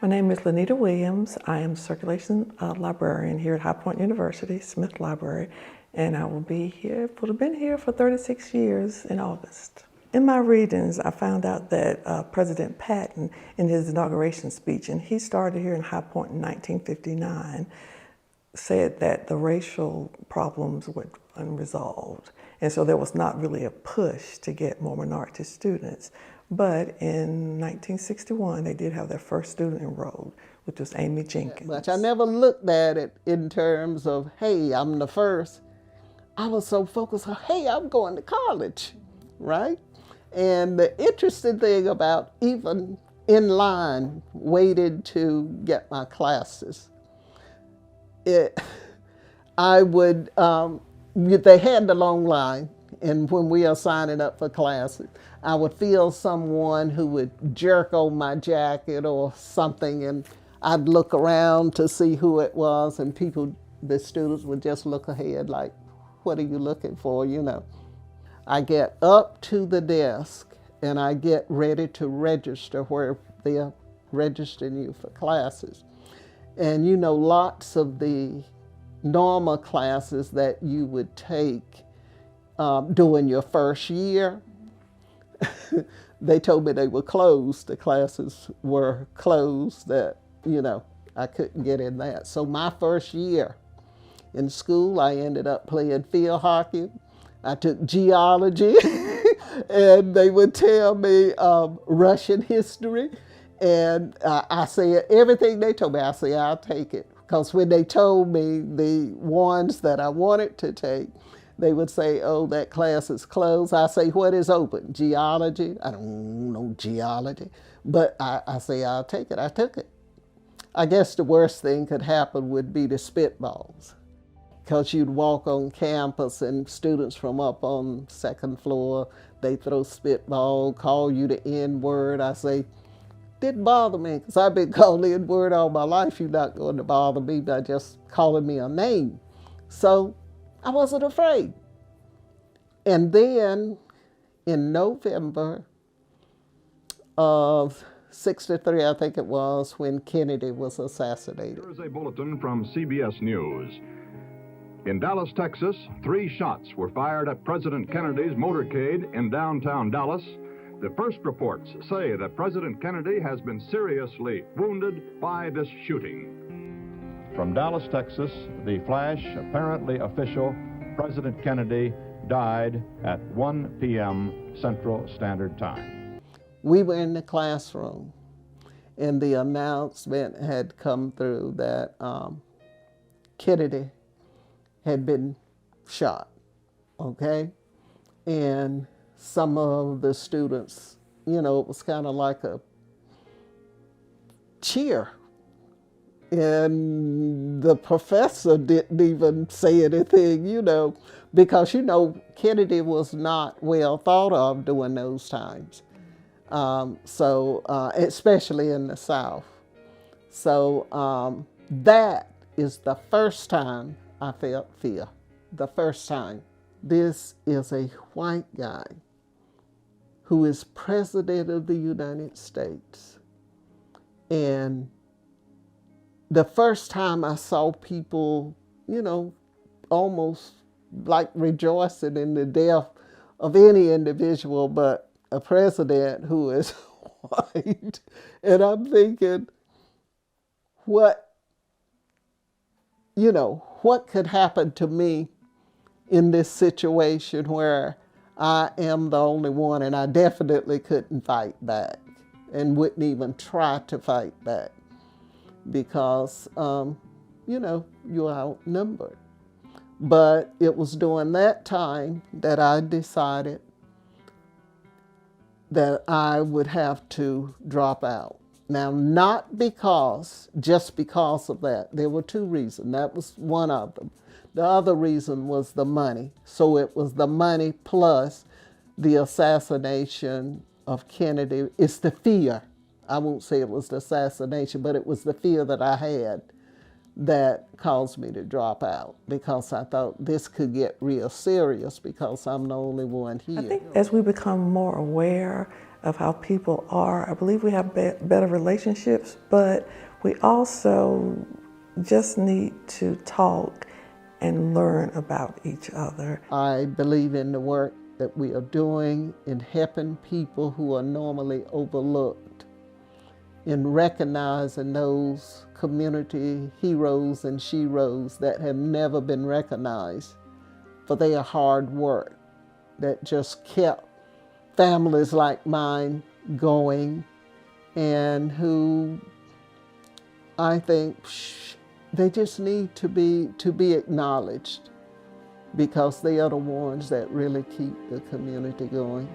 My name is Lanita Williams. I am circulation librarian here at High Point University, Smith Library, and I will be here, have been here for 36 years in August. In my readings, I found out that President Patton, in his inauguration speech, and he started here in High Point in 1959, said that the racial problems were unresolved. And so there was not really a push to get more minority students. But in 1961, they did have their first student enrolled, which was Ammie Jenkins. But I never looked at it in terms of, hey, I'm the first. I was so focused on, hey, I'm going to college, right? And the interesting thing about even in line, waiting to get my classes, I would, they had the long line, and when we are signing up for classes, I would feel someone who would jerk on my jacket or something, and I'd look around to see who it was, and the students would just look ahead like, what are you looking for, you know? I get up to the desk, and I get ready to register where they're registering you for classes. And you know, lots of the normal classes that you would take during your first year, they told me they were closed. The classes were closed, that, you know, I couldn't get in that. So my first year in school, I ended up playing field hockey. I took geology, and they would tell me Russian history. And I said, everything they told me, I said, I'll take it. Because when they told me the ones that I wanted to take, they would say, oh, that class is closed. I say, what is open? Geology? I don't know geology. But I say, I'll take it. I took it. I guess the worst thing could happen would be the spitballs. Because you'd walk on campus and students from up on second floor, they throw spitball, call you the N-word. I say, didn't bother me, because I've been called the N-word all my life. You're not going to bother me by just calling me a name. So I wasn't afraid. And then in November of '63, I think it was, when Kennedy was assassinated. Here is a bulletin from CBS News. In Dallas, Texas, 3 shots were fired at President Kennedy's motorcade in downtown Dallas. The first reports say that President Kennedy has been seriously wounded by this shooting. From Dallas, Texas, the flash, apparently official, President Kennedy died at 1 p.m. Central Standard Time. We were in the classroom, and the announcement had come through that Kennedy had been shot, okay? And some of the students, you know, it was kind of like a cheer. And the professor didn't even say anything, you know, because, you know, Kennedy was not well thought of during those times. Especially in the South. So that is the first time I felt fear, the first time. This is a white guy who is President of the United States. And the first time I saw people, you know, almost like rejoicing in the death of any individual, but a president who is white. And I'm thinking, what could happen to me in this situation where I am the only one, and I definitely couldn't fight back and wouldn't even try to fight back because, you know, you're outnumbered. But it was during that time that I decided that I would have to drop out. Now, not just because of that. There were 2 reasons. That was one of them. The other reason was the money. So it was the money plus the assassination of Kennedy. It's the fear. I won't say it was the assassination, but it was the fear that I had that caused me to drop out, because I thought this could get real serious because I'm the only one here. I think as we become more aware of how people are, I believe we have better relationships, but we also just need to talk and learn about each other. I believe in the work that we are doing in helping people who are normally overlooked, in recognizing those community heroes and sheroes that have never been recognized for their hard work that just kept families like mine going, and who I think they just need to be acknowledged, because they are the ones that really keep the community going.